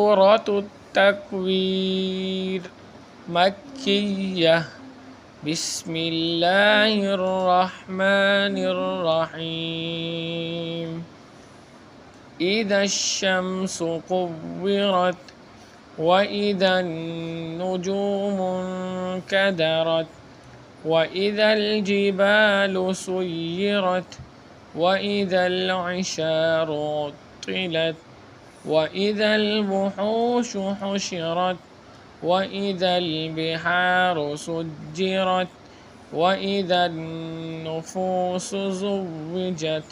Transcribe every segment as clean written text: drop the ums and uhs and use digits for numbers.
سورة التكوير مكية. بسم الله الرحمن الرحيم. إذا الشمس كورت وإذا النجوم انكدرت وإذا الجبال سيرت وإذا العشار عطلت وإذا الوحوش حشرت وإذا البحار سجرت وإذا النفوس زوجت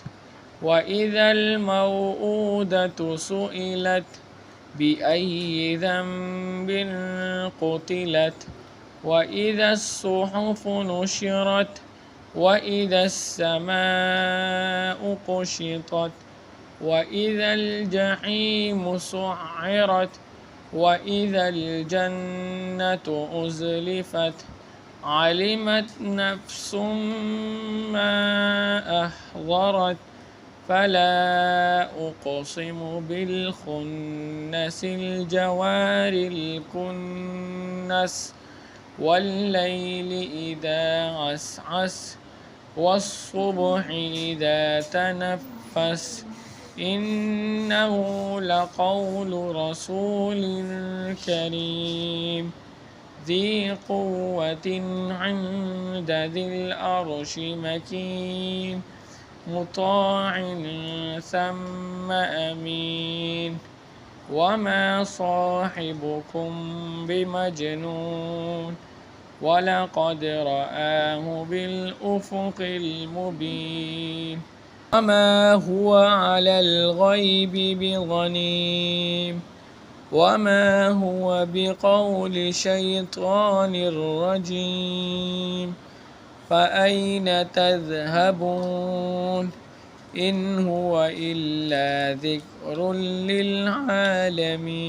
وإذا الموءودة سئلت بأي ذنب قتلت وإذا الصحف نشرت وإذا السماء كشطت وإذا الجحيم سعرت وإذا الجنة أزلفت علمت نفس ما أحضرت فلا أقسم بالخنس الجوار الكنس والليل إذا عسعس والصبح إذا تنفس إنه لقول رسول كريم ذي قوة عند ذي العرش مكين مطاع ثم أمين وما صاحبكم بمجنون ولقد رآه بالأفق المبين وما هو على الغيب بضنين وما هو بقول شيطان رجيم فأين تذهبون إن هو إلا ذكر للعالمين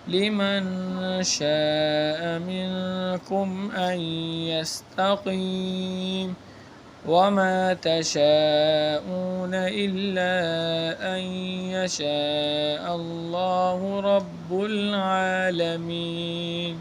لمن شاء منكم أن يستقيم وما تشاءون إلا أن يشاء الله رب العالمين.